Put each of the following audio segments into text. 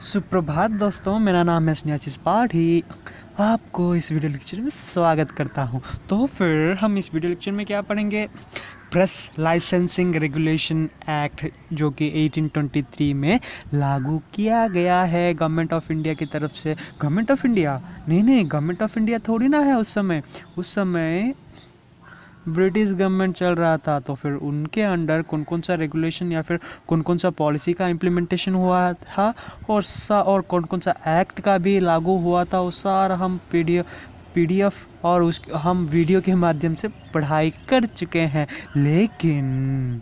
सुप्रभात दोस्तों, मेरा नाम है स्नेहाशीष पाठी। आपको इस वीडियो लेक्चर में स्वागत करता हूं। तो फिर हम इस वीडियो लेक्चर में क्या पढ़ेंगे? प्रेस लाइसेंसिंग रेगुलेशन एक्ट, जो कि 1823 में लागू किया गया है गवर्नमेंट ऑफ इंडिया की तरफ से। गवर्नमेंट ऑफ इंडिया नहीं, गवर्नमेंट ऑफ इंडिया थोड़ी ना है उस समय ब्रिटिश गवर्नमेंट चल रहा था। तो फिर उनके अंडर कौन कौन सा रेगुलेशन या फिर कौन कौन सा पॉलिसी का इम्प्लीमेंटेशन हुआ था और कौन कौन सा एक्ट का भी लागू हुआ था, वो सारा हम पीडीएफ और हम वीडियो के माध्यम से पढ़ाई कर चुके हैं। लेकिन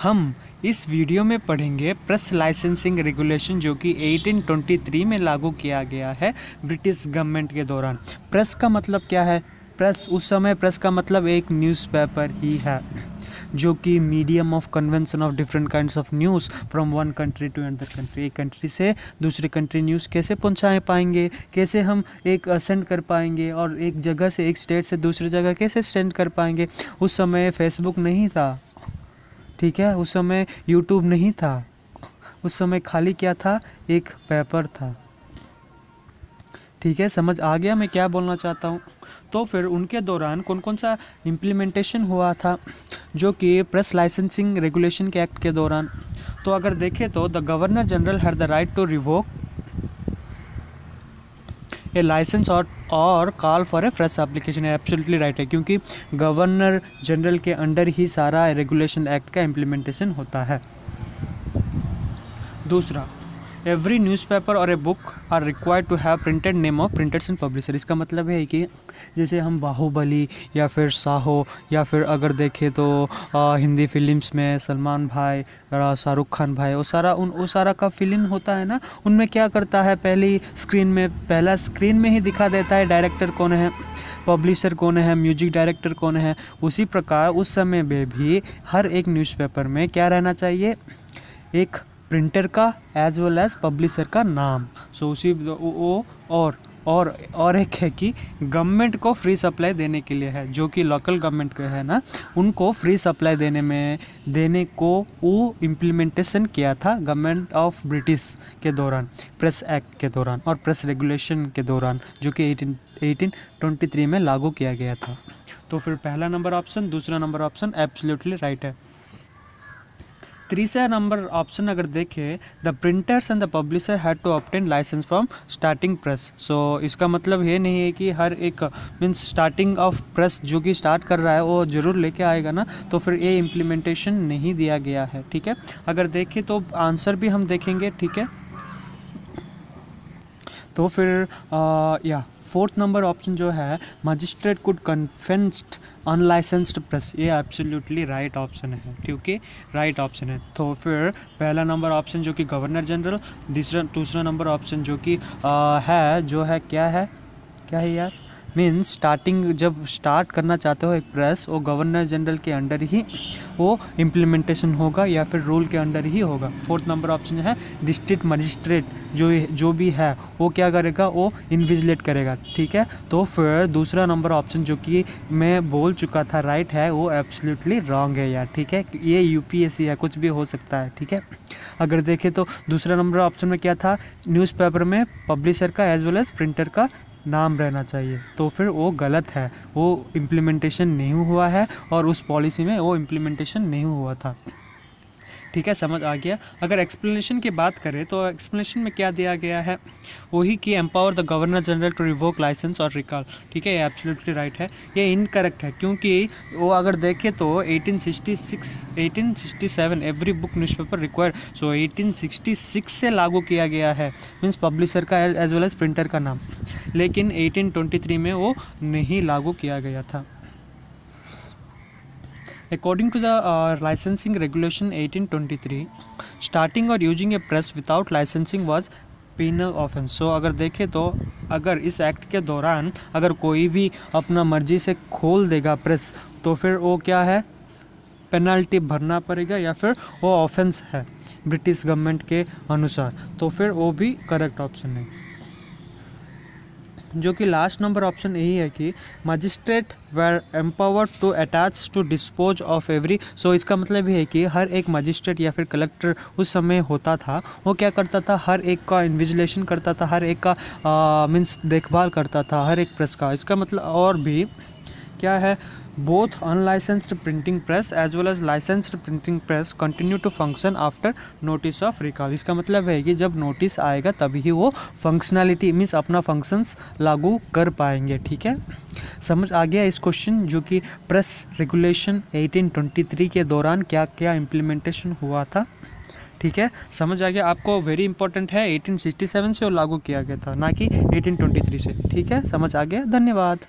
हम इस वीडियो में पढ़ेंगे प्रेस लाइसेंसिंग रेगुलेशन, जो कि 1823 में लागू किया गया है ब्रिटिश गवर्नमेंट के दौरान। प्रेस का मतलब क्या है? उस समय प्रेस का मतलब एक न्यूज़पेपर ही है, जो कि medium of convention of different kinds of news from one country to another country. एक कंट्री से दूसरी कंट्री न्यूज़ कैसे पहुंचा पाएंगे, कैसे हम एक सेंड कर पाएंगे, और एक जगह से, एक स्टेट से दूसरी जगह कैसे सेंड कर पाएंगे। उस समय फेसबुक नहीं था, ठीक है, उस समय यूट्यूब नहीं था, उस समय खाली क्या था? एक पेपर था। ठीक है, समझ आ गया मैं क्या बोलना चाहता हूँ? तो फिर उनके दौरान कौन कौन सा इम्प्लीमेंटेशन हुआ था, जो कि प्रेस लाइसेंसिंग रेगुलेशन के एक्ट के दौरान। तो अगर देखें तो the governor general had the right to revoke a licence और call for a fresh application. Absolutely right है, क्योंकि गवर्नर जनरल के अंडर ही सारा रेगुलेशन एक्ट का इम्प्लीमेंटेशन होता है। दूसरा, एवरी न्यूज़पेपर और a book are required to have printed name of printers and publisher. इसका मतलब है कि जैसे हम बाहुबली या फिर साहो, या फिर अगर देखें तो हिंदी फिल्म्स में सलमान भाई, शाहरुख खान भाई, वो सारा का फिल्म होता है ना, उनमें क्या करता है, पहला स्क्रीन में ही दिखा देता है डायरेक्टर कौन है, पब्लिशर कौन है, म्यूजिक डायरेक्टर कौन है। उसी प्रकार उस समय में भी हर एक न्यूज़पेपर में क्या रहना चाहिए? एक प्रिंटर का एज वेल एज पब्लिशर का नाम। सो उसी वो और एक है कि गवर्नमेंट को फ्री सप्लाई देने के लिए है, जो कि लोकल गवर्नमेंट के है ना, उनको फ्री सप्लाई देने को वो इम्प्लीमेंटेशन किया था गवर्नमेंट ऑफ ब्रिटिश के दौरान, प्रेस एक्ट के दौरान और प्रेस रेगुलेशन के दौरान, जो कि 1823 में लागू किया गया था। तो फिर पहला नंबर ऑप्शन, दूसरा नंबर ऑप्शन एब्सोल्युटली राइट है। तीसरा नंबर ऑप्शन अगर देखें, the printers and the publisher had to obtain licence from starting press. So इसका मतलब ये नहीं है कि हर एक मीन्स स्टार्टिंग ऑफ प्रेस जो कि स्टार्ट कर रहा है वो जरूर लेके आएगा ना, तो फिर ये इम्प्लीमेंटेशन नहीं दिया गया है। ठीक है, अगर देखें तो आंसर भी हम देखेंगे। ठीक है, तो फिर फोर्थ नंबर ऑप्शन जो है, magistrate could confessed unlicensed press, ये एब्सोल्युटली राइट ऑप्शन है, क्योंकि राइट ऑप्शन है। तो फिर पहला नंबर ऑप्शन जो कि गवर्नर जनरल, दूसरा नंबर ऑप्शन जो कि क्या है यार, मीन्स जब स्टार्ट करना चाहते हो एक प्रेस, वो गवर्नर जनरल के अंडर ही वो इम्प्लीमेंटेशन होगा या फिर रूल के अंडर ही होगा। फोर्थ नंबर ऑप्शन है, डिस्ट्रिक्ट मजिस्ट्रेट जो भी है वो क्या करेगा? वो इन्विजिलेट करेगा। ठीक है, तो फिर दूसरा नंबर ऑप्शन जो कि मैं बोल चुका था राइट है, वो एब्सोल्युटली रॉन्ग है यार। ठीक है, ये यूपीएससी है, कुछ भी हो सकता है। ठीक है, अगर देखें तो दूसरा नंबर ऑप्शन में क्या था? न्यूज़पेपर में पब्लिशर का एज वेल एज प्रिंटर का नाम रहना चाहिए, तो फिर वो गलत है, वो इम्प्लीमेंटेशन नहीं हुआ है और उस पॉलिसी में वो इम्प्लीमेंटेशन नहीं हुआ था। ठीक है, समझ आ गया। अगर एक्सप्लेनेशन की बात करें तो एक्सप्लेनेशन में क्या दिया गया है? वही कि empower the governor general to revoke license और रिकॉल। ठीक है, ये एब्सोल्युटली राइट है। ये इनकरेक्ट है, क्योंकि वो अगर देखें तो 1867 एवरी बुक न्यूज़पेपर रिक्वायर्ड, सो 1866 से लागू किया गया है, मीन्स पब्लिशर का एज वेल एज प्रिंटर का नाम। लेकिन 1823 में वो नहीं लागू किया गया था। According to the licensing regulation 1823, starting or using a press without licensing was penal offense. So अगर देखें तो अगर इस एक्ट के दौरान अगर कोई भी अपना मर्जी से खोल देगा प्रेस, तो फिर वो क्या है? पेनल्टी भरना पड़ेगा या फिर वो ऑफेंस है ब्रिटिश गवर्नमेंट के अनुसार। तो फिर वो भी करेक्ट ऑप्शन है। जो कि लास्ट नंबर ऑप्शन यही है कि magistrate were empowered to attach to dispose of every. So इसका मतलब ये है कि हर एक मजिस्ट्रेट या फिर कलेक्टर उस समय होता था, वो क्या करता था, हर एक का इन्विजिलेशन करता था, हर एक का मीन्स देखभाल करता था, हर एक प्रेस का। इसका मतलब और भी क्या है, both unlicensed printing press as well as licensed printing press continue to function after notice of recall. इसका मतलब है कि जब नोटिस आएगा तभी ही वो फंक्शनैलिटी मीन्स अपना फंक्शंस लागू कर पाएंगे। ठीक है, समझ आ गया इस क्वेश्चन, जो कि प्रेस रेगुलेशन 1823 के दौरान क्या क्या इम्प्लीमेंटेशन हुआ था। ठीक है, समझ आ गया आपको। वेरी इंपॉर्टेंट है, 1867 से वो लागू किया गया था, ना कि 1823 से। ठीक है, समझ आ गया, धन्यवाद।